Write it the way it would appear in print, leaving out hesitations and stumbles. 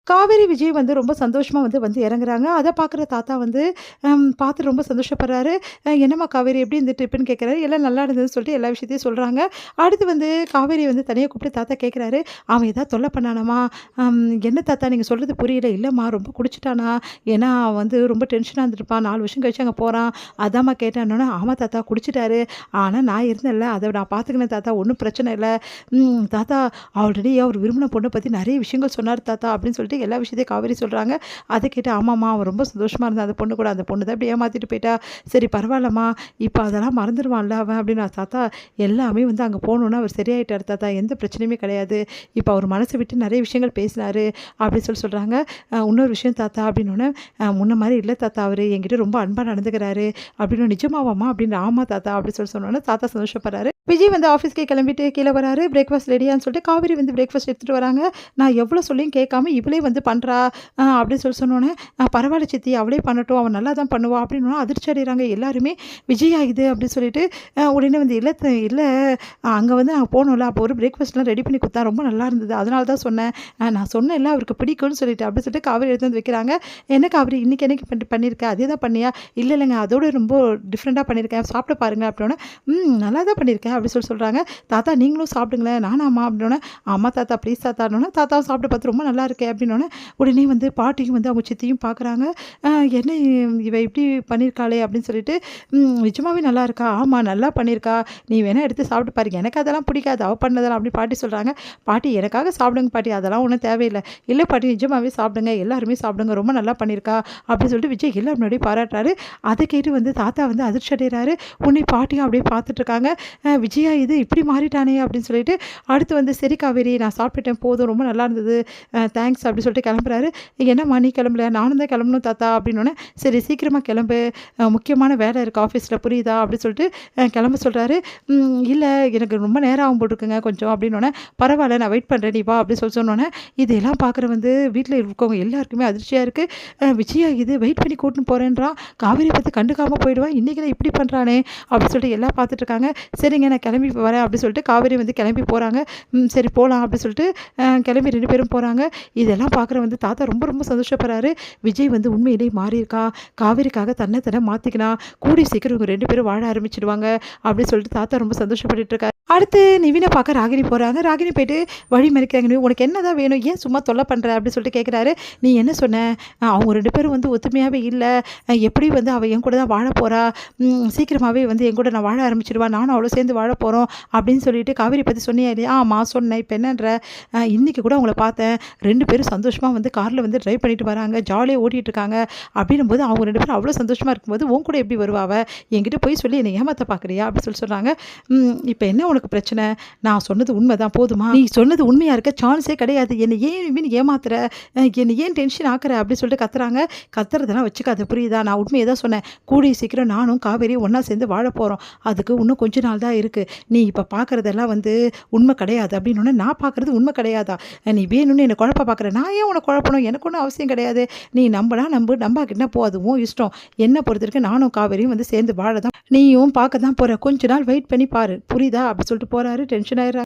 காவேரி, விஜய் வந்து ரொம்ப சந்தோஷமா வந்து இறங்குறாங்க. அத பார்க்குற தாத்தா வந்து பார்த்து ரொம்ப சந்தோஷப்படுறாரு. "என்னம்மா காவேரி எப்படி இந்த ட்ரிப்புன்னு?" கேட்குறாரு. எல்லாம் நல்லா இருந்ததுன்னு சொல்லிட்டு எல்லா விஷயத்தையும் சொல்றாங்க. அடுத்து வந்து காவேரிய வந்து தனியா கூப்பிட்டு தாத்தா கேட்குறாரு, "அவன் ஏதாவது தொல்ல பண்ணானாம்மா?" அம் "என்ன தாத்தா நீங்க சொல்றது புரியல." "இல்லம்மா ரொம்ப குடிச்சுட்டானா? ஏன்னா அவன் வந்து ரொம்ப டென்ஷனா இருந்திருப்பான். 4 வருஷம் கழிச்சு அங்க போறான். அதாம்மா கேட்டேன்னோனே." "ஆமா தாத்தா குடிச்சுட்டாரு. ஆனா நான் இருந்தேன்ல, அத நான் பார்த்துக்கினேன் தாத்தா. ஒண்ணும் பிரச்சனை இல்ல. தாத்தா ஆல்ரெடி அவர் விரும்பின பொண்ண பத்தி நெறைய விஷயங்கள் சொன்னாரு தாத்தா." அப்படின்னு சொல்லிட்டு எல்லா விஷயத்தையும் காவேரி சொல்றாங்க. அத கேட்டு, "ஆமாம்மா அவன் ரொம்ப சந்தோஷமா இருந்தான் அந்த பொண்ணு கூட. அந்த பொண்ணு தான் இப்படி ஏமாத்திட்டு போயிட்டா. சரி பரவால்லம்மா. இப்ப அதெல்லாம் மறந்துருவான்ல அவன்." அப்படின்னு. "தாத்தா எல்லாமே வந்து அங்க போனோனே அவர் சரியாயிட்டாரு தாத்தா. எந்த பிரச்சனையுமே கிடையாது. இப்ப அவர் மனச விட்டு நெறைய விஷயங்கள் பேசினாரு." அப்படின்னு சொல்றாங்க. "இன்னொரு விஷயம் தாத்தா." அப்படின்னோனே, முன்ன மாரி இல்ல தாத்தா அவரு. என்கிட்ட ரொம்ப அன்பா நடந்துக்கிறாரு." அப்படின்னு. "நிஜமாவாம்மா?" அப்படின்னு. "ஆமா தாத்தா." அப்படின்னு சொன்னோனே தாத்தா சந்தோஷப்படுறாரு. விஜய் வந்து ஆஃபீஸ்க்கே கிளம்பிட்டு கீழ வராரு. பிரேக்ஃபாஸ்ட் ரெடியான்னு சொல்லிட்டு காவேரி வந்து பிரேக்ஃபாஸ்ட் எடுத்துட்டு வராங்க. "நான் எவ்வளோ சொல்லியும் கேட்காம இவளே வந்து பண்றா." அப்படின்னு சொன்னோனே, "பரவாயில்ல சித்தி அவளே பண்ணட்டும். அவ நல்லா தான் பண்ணுவா." அப்படின்னோன அதிர்ச்சி அடைறாங்க எல்லாருமே. "விஜயா இது?" அப்படின்னு சொல்லிட்டு உடனே வந்து இல்ல அங்க வந்து நாங்க போனோம்ல, அப்போ ஒரு பிரேக்ஃபாஸ்ட்லாம் ரெடி பண்ணி குடுத்தா ரொம்ப நல்லா இருந்தது. அதனால தான் சொன்னேன். நான் சொன்னேன்ல அவருக்கு பிடிக்கும்னு சொல்லிட்டு." அப்படின்னு சொல்லிட்டு காவேரி எடுத்து வந்து வைக்கிறாங்க. "என்ன காவேரி இன்னைக்கு என்னைக்கு பண்ணியிருக்க? அதே தான் பண்ணியா?" இல்லங்க அதோட ரொம்ப டிஃப்ரெண்ட்டா பண்ணியிருக்கேன். சாப்பிட்டு பாருங்க." அப்படின்னோனே, நல்லா தான் பண்ணியிருக்கேன்." அப்படின்னு சொல்றாங்க. "தாத்தா நீங்களும் சாப்பிடுங்களேன்." "நானாம்மா?" அப்படின்னோனே, "ஆமா தாத்தா ப்ளீஸ் தாத்தான்னோனே." தாத்தாவும் சாப்பிட்டு பார்த்து, "ரொம்ப நல்லா இருக்கே." அப்படின்னோனே, உடனே வந்து பாட்டியும் வந்து அவங்க சித்தியும் பார்க்குறாங்க. "என்ன இவ இப்படி பண்ணியிருக்காளே?" அப்படின்னு சொல்லிட்டு, நிஜமாவே நல்லா இருக்கா?" "ஆமா நல்லா பண்ணியிருக்கா. நீ வேணா எடுத்து சாப்பிட்டு பாரு. எனக்கு அதெல்லாம் பிடிக்காது. அவ பண்ணதெல்லாம்." அப்படின்னு பாட்டி சொல்றாங்க. "பாட்டி எனக்காக சாப்பிடுங்க பாட்டி. அதெல்லாம் ஒண்ணும் தேவையில்ல." "இல்ல பாட்டி நிஜமாவே சாப்பிடுங்க. எல்லாருமே சாப்பிடுங்க. ரொம்ப நல்லா பண்ணியிருக்கா." அப்படின்னு சொல்லிட்டு விஜய் எல்லார் முன்னாடியும் பாராட்டுறாரு. அத கேட்டு வந்து தாத்தா வந்து அதிர்ச்சி அடைறாரு. உடனே பாட்டியும் அப்படியே பார்த்துட்டு இருக்காங்க. "விஜயா இது இப்படி மாறிட்டானே!" அப்படின்னு சொல்லிட்டு, அடுத்து வந்து, "சரி காவேரி நான் சாப்பிட்டுட்டேன் போதும். ரொம்ப நல்லா இருந்தது. தேங்க்ஸ்." அப்படின்னு சொல்லிட்டு கிளம்புறாரு. "என்னம்மா நீ கிளம்பல? நானும் தான் கிளம்பணும் தாத்தா." அப்படின்னோனே, "சரி சீக்கிரமா கிளம்பு. முக்கியமான வேலை இருக்கு ஆஃபீஸ்ல புரியுதா?" அப்படின்னு சொல்லிட்டு கிளம்ப சொல்றாரு. "இல்ல எனக்கு ரொம்ப நேரம் ஆகும் போட்டுருக்குங்க கொஞ்சம்." அப்படின்னோனே, "பரவால்ல நான் வெயிட் பண்றேன். நீ வா." அப்படி சொன்னோனே, இதெல்லாம் பார்க்குற வந்து வீட்ல இருக்கவங்க எல்லாருக்குமே அதிர்ச்சியா இருக்கு. "விஜயா இது வெயிட் பண்ணி கூட்டின்னு போறேன்றான். காவேரிய பத்தி கண்டுக்காம போயிடுவான். இன்னைக்கு என்ன இப்படி பண்றானே!" அப்படின்னு சொல்லிட்டு எல்லாம் பார்த்துட்டு இருக்காங்க. "சரிங்க நான் கிளம்பி வரேன்." அப்படி சொல்லிட்டு காவேரி வந்து கிளம்பி போறாங்க. சரி போலாம் அப்படி சொல்லிட்டு கிளம்பி 2 பேரும் போறாங்க. இதெல்லாம் பார்க்குற வந்து தாத்தா ரொம்ப ரொம்ப சந்தோஷப்படுறாரு. விஜய் வந்து உண்மையிலேயே மாறியிருக்கான். காவேரிக்காக தன்ன மாத்திக்கினான். கூடிய சீக்கிரம் இவங்க 2 பேரும் வாழ ஆரம்பிச்சுடுவாங்க. அப்படின்னு சொல்லிட்டு தாத்தா ரொம்ப சந்தோஷப்பட்டுட்டு இருக்காரு. அடுத்து நிவின பார்க்க ராகினி போறாங்க. ராகினி போயிட்டு வழி மறிக்கிறாங்க. "நீ உனக்கு என்னதான் வேணும்? ஏன் சும்மா தொல்ல பண்ற?" அப்படி சொல்லிட்டு கேட்குறாரு. "நீ என்ன சொன்ன? அவங்க 2 பேரும் வந்து ஒத்துமையாவே இல்ல. எப்படி வந்து அவ என் கூட தான் வாழ போறா. சீக்கிரமாவே வந்து என் கூட நான் வாழ ஆரம்பிச்சுடுவா. நானும் அவளும் சேர்ந்து வாழ போறோம்." அப்படின்னு சொல்லிட்டு காவேரி பத்தி சொன்னியா இல்லையா? "ஆமா சொன்னேன். இப்ப என்னன்ற? இன்னைக்கு கூட அவங்கள பார்த்தேன். 2 பேரும் சந்தோஷமா வந்து கார்ல வந்து டிரைவ் பண்ணிட்டு வராங்க. ஜாலியா ஓட்டிட்டு இருக்காங்க." அப்படின்னும்போது அவங்க 2 பேரும் அவ்வளோ சந்தோஷமா இருக்கும்போது, "உன் கூட எப்படி வருவா அவ? என்கிட்ட பொய் சொல்லி என்னை ஏமாத்த பார்க்குறியா?" அப்படி சொல்றாங்க. "இப்ப என்ன உனக்கு பிரச்சனை? நான் சொன்னது உண்மைதான் போதுமா? நீ சொன்னது உண்மையா இருக்க சான்ஸே கிடையாது. என்னை ஏன் இவன் ஏமாத்துற? என்னை ஏன் டென்ஷன் ஆக்குற?" அப்படின்னு சொல்லிட்டு கத்துறாங்க. "கத்துறதெல்லாம் வச்சுக்காத புரியுதா? நான் உண்மைய தான் சொன்னேன். கூடிய சீக்கிரம் நானும் காவேரியும் ஒண்ணா சேர்ந்து வாழ போறோம். அதுக்கு இன்னும் கொஞ்ச நாள் தான் இருக்கு. நீ இப்ப பார்க்குறதெல்லாம் வந்து உண்மை கிடையாது." அப்படின்னோனே, "நான் பார்க்குறது உண்மை கிடையாதா? நீ வேணும்னு என்ன குழப்ப பார்க்குற. நான் ஏன் உன்ன குழப்பணும்? எனக்கு ஒண்ணும் அவசியம் கிடையாது. நீ நம்புனா நம்பு, நம்பாக்கிட்டனா போ. அது உன் இஷ்டம். என்ன பொறுத்தவரைக்கும் நானும் காவேரியும் வந்து சேர்ந்து வாழ தான் நீயும் பார்க்க தான் போற. கொஞ்ச நாள் வெயிட் பண்ணி பாரு. புரியுதா?" அப்படி சொல்லிட்டு போறாரு. டென்ஷன் ஆயிடுறாங்க.